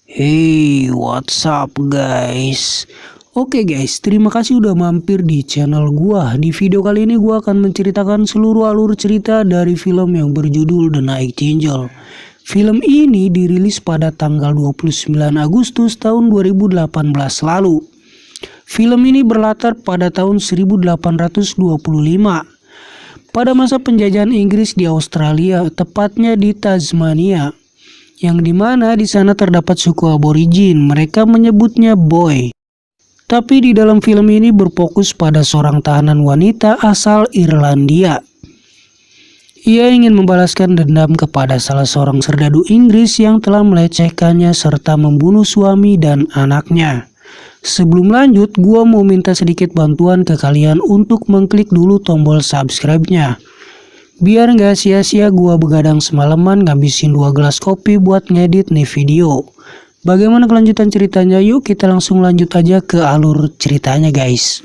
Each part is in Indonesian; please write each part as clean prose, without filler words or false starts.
Hey, what's up guys? Oke guys, terima kasih udah mampir di channel gua. Di video kali ini gua akan menceritakan seluruh alur cerita dari film yang berjudul The Night Angel. Film ini dirilis pada tanggal 29 Agustus tahun 2018 lalu. Film ini berlatar pada tahun 1825. Pada masa penjajahan Inggris di Australia, tepatnya di Tasmania, yang dimana di sana terdapat suku aborigin. Mereka menyebutnya Boy. Tapi di dalam film ini berfokus pada seorang tahanan wanita asal Irlandia. Ia ingin membalaskan dendam kepada salah seorang serdadu Inggris yang telah melecehkannya serta membunuh suami dan anaknya. Sebelum lanjut, gua mau minta sedikit bantuan ke kalian untuk mengklik dulu tombol subscribe-nya. Biar nggak sia-sia gua begadang semalaman ngabisin 2 gelas kopi buat ngedit nih video. Bagaimana kelanjutan ceritanya? Yuk kita langsung lanjut aja ke alur ceritanya guys.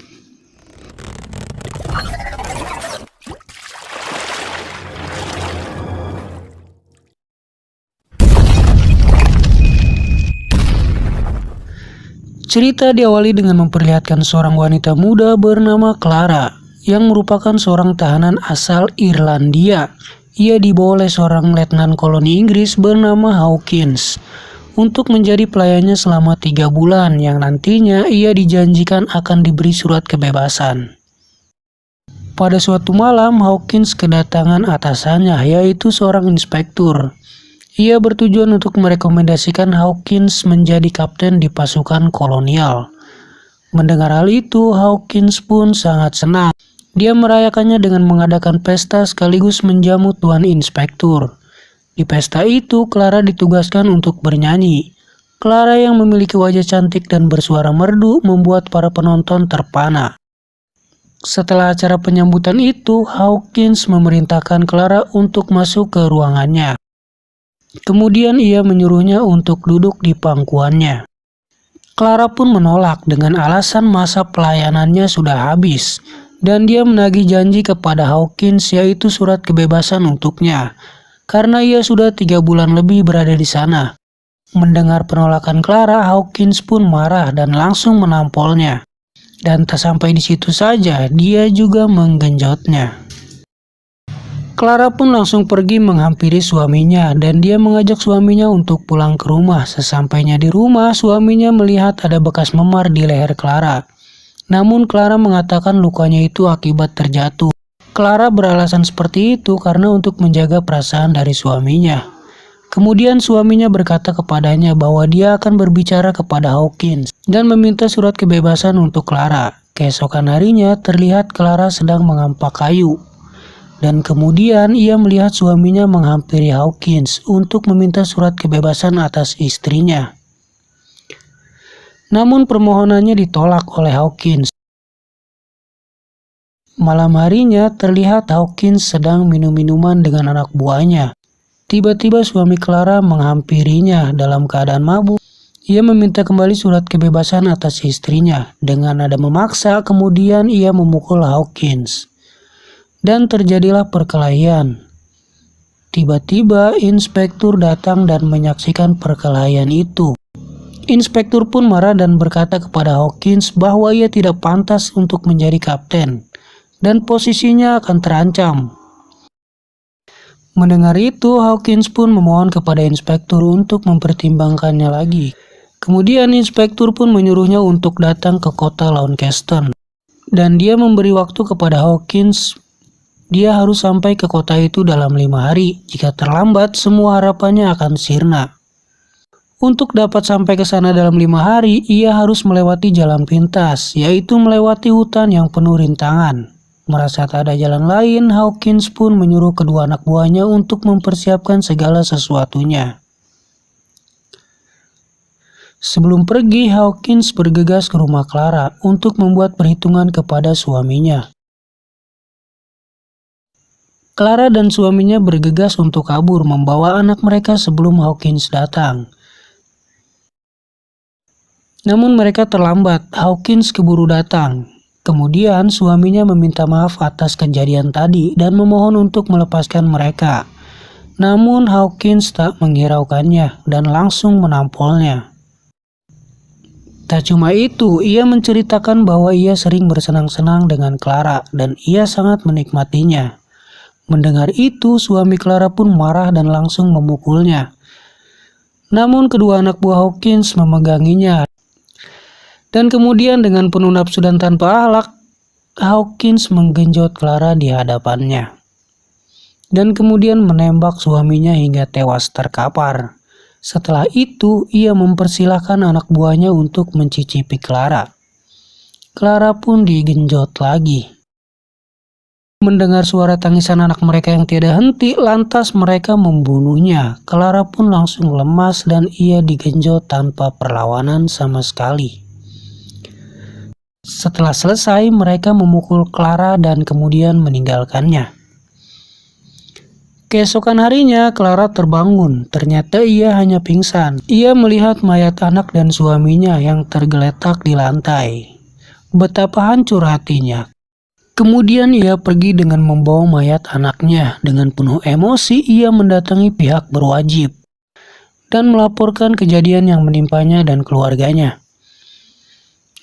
Cerita diawali dengan memperlihatkan seorang wanita muda bernama Clara, yang merupakan seorang tahanan asal Irlandia. Ia dibawa oleh seorang letnan koloni Inggris bernama Hawkins untuk menjadi pelayannya selama 3 bulan, yang nantinya ia dijanjikan akan diberi surat kebebasan. Pada suatu malam, Hawkins kedatangan atasannya, yaitu seorang inspektur. Ia bertujuan untuk merekomendasikan Hawkins menjadi kapten di pasukan kolonial. Mendengar hal itu, Hawkins pun sangat senang. Dia merayakannya dengan mengadakan pesta sekaligus menjamu tuan inspektur. Di pesta itu, Clara ditugaskan untuk bernyanyi. Clara yang memiliki wajah cantik dan bersuara merdu membuat para penonton terpana. Setelah acara penyambutan itu, Hawkins memerintahkan Clara untuk masuk ke ruangannya. Kemudian ia menyuruhnya untuk duduk di pangkuannya. Clara pun menolak dengan alasan masa pelayanannya sudah habis. Dan dia menagih janji kepada Hawkins, yaitu surat kebebasan untuknya, karena ia sudah 3 bulan lebih berada di sana. Mendengar penolakan Clara, Hawkins pun marah dan langsung menampolnya. Dan tak sampai di situ saja, dia juga menggenjotnya. Clara pun langsung pergi menghampiri suaminya, dan dia mengajak suaminya untuk pulang ke rumah. Sesampainya di rumah, suaminya melihat ada bekas memar di leher Clara. Namun Clara mengatakan lukanya itu akibat terjatuh. Clara beralasan seperti itu karena untuk menjaga perasaan dari suaminya. Kemudian suaminya berkata kepadanya bahwa dia akan berbicara kepada Hawkins dan meminta surat kebebasan untuk Clara. Keesokan harinya terlihat Clara sedang mengampak kayu. Dan kemudian ia melihat suaminya menghampiri Hawkins untuk meminta surat kebebasan atas istrinya. Namun permohonannya ditolak oleh Hawkins. Malam harinya terlihat Hawkins sedang minum minuman dengan anak buahnya. Tiba-tiba suami Clara menghampirinya dalam keadaan mabuk. Ia meminta kembali surat kebebasan atas istrinya. Dengan nada memaksa, kemudian ia memukul Hawkins. Dan terjadilah perkelahian. Tiba-tiba inspektur datang dan menyaksikan perkelahian itu. Inspektur pun marah dan berkata kepada Hawkins bahwa ia tidak pantas untuk menjadi kapten dan posisinya akan terancam. Mendengar itu, Hawkins pun memohon kepada inspektur untuk mempertimbangkannya lagi. Kemudian inspektur pun menyuruhnya untuk datang ke kota Launceston. Dan dia memberi waktu kepada Hawkins. Dia harus sampai ke kota itu dalam 5 hari. Jika terlambat, semua harapannya akan sirna. Untuk dapat sampai ke sana dalam 5 hari, ia harus melewati jalan pintas, yaitu melewati hutan yang penuh rintangan. Merasa tak ada jalan lain, Hawkins pun menyuruh kedua anak buahnya untuk mempersiapkan segala sesuatunya. Sebelum pergi, Hawkins bergegas ke rumah Clara untuk membuat perhitungan kepada suaminya. Clara dan suaminya bergegas untuk kabur membawa anak mereka sebelum Hawkins datang. Namun mereka terlambat, Hawkins keburu datang. Kemudian suaminya meminta maaf atas kejadian tadi dan memohon untuk melepaskan mereka. Namun Hawkins tak menghiraukannya dan langsung menampolnya. Tak cuma itu, ia menceritakan bahwa ia sering bersenang-senang dengan Clara dan ia sangat menikmatinya. Mendengar itu, suami Clara pun marah dan langsung memukulnya. Namun kedua anak buah Hawkins memeganginya. Dan kemudian dengan penuh nafsu dan tanpa akhlak, Hawkins menggenjot Clara di hadapannya. Dan kemudian menembak suaminya hingga tewas terkapar. Setelah itu, ia mempersilahkan anak buahnya untuk mencicipi Clara. Clara pun digenjot lagi. Mendengar suara tangisan anak mereka yang tiada henti, lantas mereka membunuhnya. Clara pun langsung lemas dan ia digenjot tanpa perlawanan sama sekali. Setelah selesai, mereka memukul Clara dan kemudian meninggalkannya. Keesokan harinya, Clara terbangun. Ternyata ia hanya pingsan. Ia melihat mayat anak dan suaminya yang tergeletak di lantai. Betapa hancur hatinya. Kemudian ia pergi dengan membawa mayat anaknya. Dengan penuh emosi, ia mendatangi pihak berwajib dan melaporkan kejadian yang menimpanya dan keluarganya.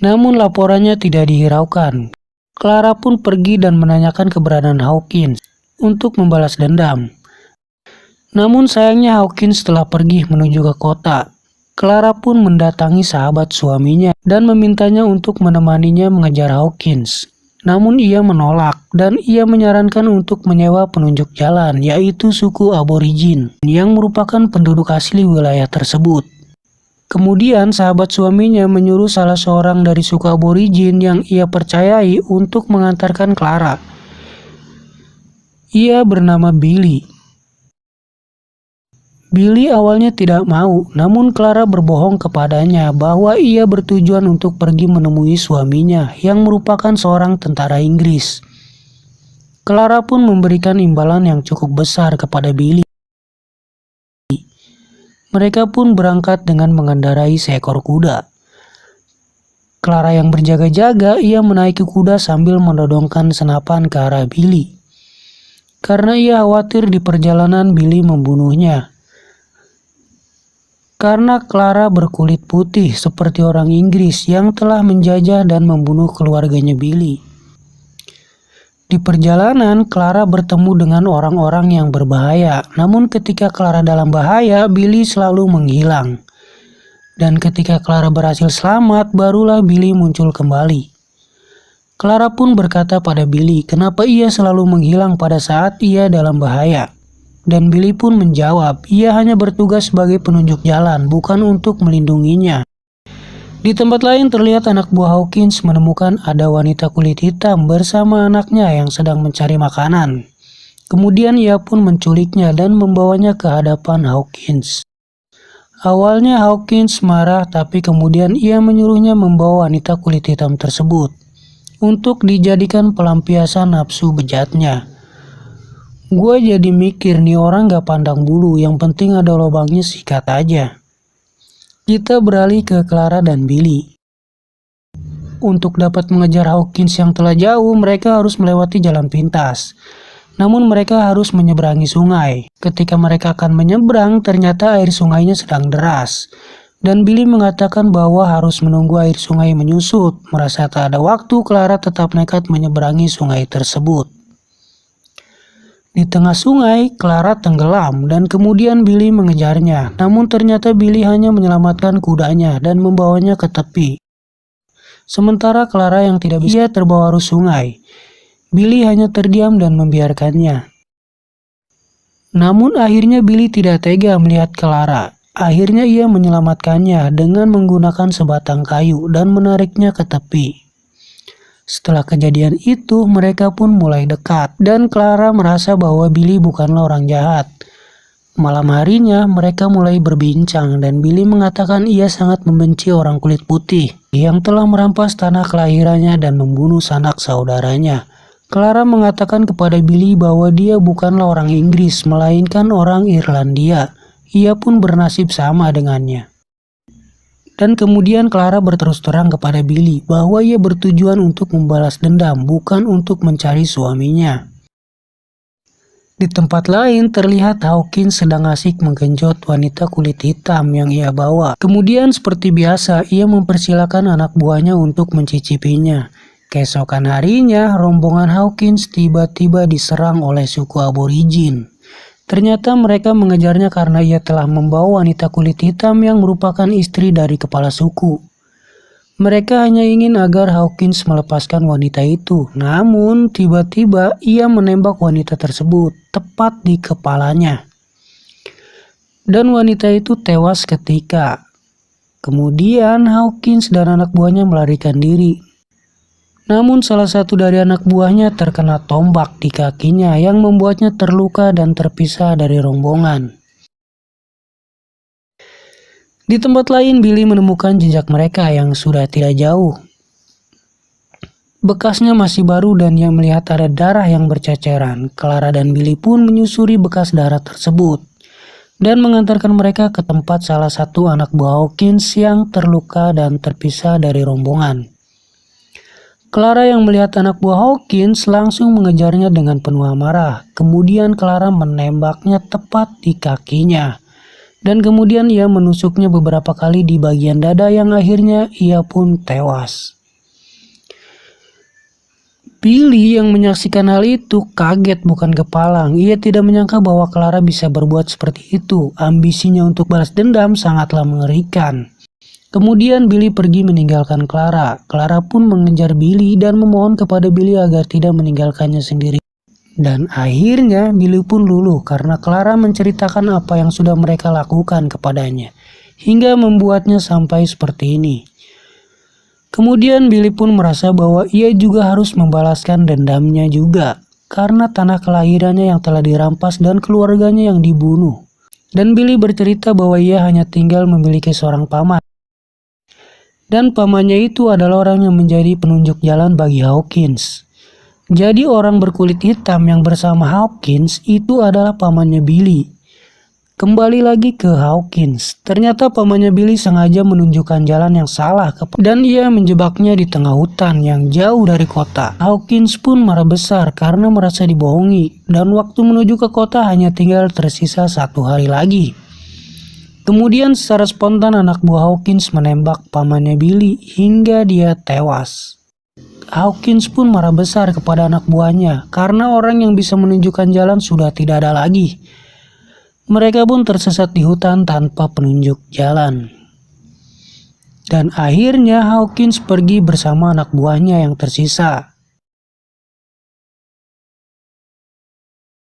Namun laporannya tidak dihiraukan. Clara pun pergi dan menanyakan keberadaan Hawkins untuk membalas dendam. Namun sayangnya Hawkins telah pergi menuju ke kota. Clara pun mendatangi sahabat suaminya dan memintanya untuk menemaninya mengejar Hawkins. Namun ia menolak dan ia menyarankan untuk menyewa penunjuk jalan, yaitu suku aborigin yang merupakan penduduk asli wilayah tersebut. Kemudian sahabat suaminya menyuruh salah seorang dari suku aborigin yang ia percayai untuk mengantarkan Clara. Ia bernama Billy. Billy awalnya tidak mau, namun Clara berbohong kepadanya bahwa ia bertujuan untuk pergi menemui suaminya yang merupakan seorang tentara Inggris. Clara pun memberikan imbalan yang cukup besar kepada Billy. Mereka pun berangkat dengan mengendarai seekor kuda. Clara yang berjaga-jaga, ia menaiki kuda sambil menodongkan senapan ke arah Billy. Karena ia khawatir di perjalanan Billy membunuhnya. Karena Clara berkulit putih seperti orang Inggris yang telah menjajah dan membunuh keluarganya Billy. Di perjalanan, Clara bertemu dengan orang-orang yang berbahaya. Namun ketika Clara dalam bahaya, Billy selalu menghilang. Dan ketika Clara berhasil selamat, barulah Billy muncul kembali. Clara pun berkata pada Billy, kenapa ia selalu menghilang pada saat ia dalam bahaya. Dan Billy pun menjawab, ia hanya bertugas sebagai penunjuk jalan, bukan untuk melindunginya. Di tempat lain terlihat anak buah Hawkins menemukan ada wanita kulit hitam bersama anaknya yang sedang mencari makanan. Kemudian ia pun menculiknya dan membawanya ke hadapan Hawkins. Awalnya Hawkins marah, tapi kemudian ia menyuruhnya membawa wanita kulit hitam tersebut untuk dijadikan pelampiasan nafsu bejatnya. Gue jadi mikir nih orang gak pandang bulu, yang penting ada lubangnya sikat aja. Kita beralih ke Clara dan Billy. Untuk dapat mengejar Hawkins yang telah jauh, mereka harus melewati jalan pintas. Namun mereka harus menyeberangi sungai. Ketika mereka akan menyeberang, ternyata air sungainya sedang deras. Dan Billy mengatakan bahwa harus menunggu air sungai menyusut. Merasa tak ada waktu, Clara tetap nekat menyeberangi sungai tersebut. Di tengah sungai, Clara tenggelam dan kemudian Billy mengejarnya. Namun ternyata Billy hanya menyelamatkan kudanya dan membawanya ke tepi. Sementara Clara yang tidak bisa terbawa arus sungai, Billy hanya terdiam dan membiarkannya. Namun akhirnya Billy tidak tega melihat Clara. Akhirnya ia menyelamatkannya dengan menggunakan sebatang kayu dan menariknya ke tepi. Setelah kejadian itu, mereka pun mulai dekat, dan Clara merasa bahwa Billy bukanlah orang jahat. Malam harinya, mereka mulai berbincang, dan Billy mengatakan ia sangat membenci orang kulit putih yang telah merampas tanah kelahirannya dan membunuh sanak saudaranya. Clara mengatakan kepada Billy bahwa dia bukanlah orang Inggris, melainkan orang Irlandia. Ia pun bernasib sama dengannya. Dan kemudian Clara berterus terang kepada Billy bahwa ia bertujuan untuk membalas dendam, bukan untuk mencari suaminya. Di tempat lain terlihat Hawkins sedang asik menggenjot wanita kulit hitam yang ia bawa. Kemudian seperti biasa ia mempersilakan anak buahnya untuk mencicipinya. Keesokan harinya rombongan Hawkins tiba-tiba diserang oleh suku aborigin. Ternyata mereka mengejarnya karena ia telah membawa wanita kulit hitam yang merupakan istri dari kepala suku. Mereka hanya ingin agar Hawkins melepaskan wanita itu. Namun tiba-tiba ia menembak wanita tersebut tepat di kepalanya. Dan wanita itu tewas seketika. Kemudian Hawkins dan anak buahnya melarikan diri. Namun salah satu dari anak buahnya terkena tombak di kakinya yang membuatnya terluka dan terpisah dari rombongan. Di tempat lain, Billy menemukan jejak mereka yang sudah tidak jauh. Bekasnya masih baru dan ia melihat ada darah yang berceceran. Clara dan Billy pun menyusuri bekas darah tersebut dan mengantarkan mereka ke tempat salah satu anak buah Hawkins yang terluka dan terpisah dari rombongan. Clara yang melihat anak buah Hawkins langsung mengejarnya dengan penuh amarah. Kemudian Clara menembaknya tepat di kakinya. Dan kemudian ia menusuknya beberapa kali di bagian dada yang akhirnya ia pun tewas. Billy yang menyaksikan hal itu kaget bukan kepalang. Ia tidak menyangka bahwa Clara bisa berbuat seperti itu. Ambisinya untuk balas dendam sangatlah mengerikan. Kemudian Billy pergi meninggalkan Clara. Clara pun mengejar Billy dan memohon kepada Billy agar tidak meninggalkannya sendiri. Dan akhirnya Billy pun luluh karena Clara menceritakan apa yang sudah mereka lakukan kepadanya, hingga membuatnya sampai seperti ini. Kemudian Billy pun merasa bahwa ia juga harus membalaskan dendamnya juga, karena tanah kelahirannya yang telah dirampas dan keluarganya yang dibunuh. Dan Billy bercerita bahwa ia hanya tinggal memiliki seorang paman. Dan pamannya itu adalah orang yang menjadi penunjuk jalan bagi Hawkins. Jadi orang berkulit hitam yang bersama Hawkins itu adalah pamannya Billy. Kembali lagi ke Hawkins. Ternyata pamannya Billy sengaja menunjukkan jalan yang salah dan ia menjebaknya di tengah hutan yang jauh dari kota. Hawkins pun marah besar karena merasa dibohongi dan waktu menuju ke kota hanya tinggal tersisa 1 hari lagi. Kemudian secara spontan anak buah Hawkins menembak pamannya Billy hingga dia tewas. Hawkins pun marah besar kepada anak buahnya karena orang yang bisa menunjukkan jalan sudah tidak ada lagi. Mereka pun tersesat di hutan tanpa penunjuk jalan. Dan akhirnya Hawkins pergi bersama anak buahnya yang tersisa.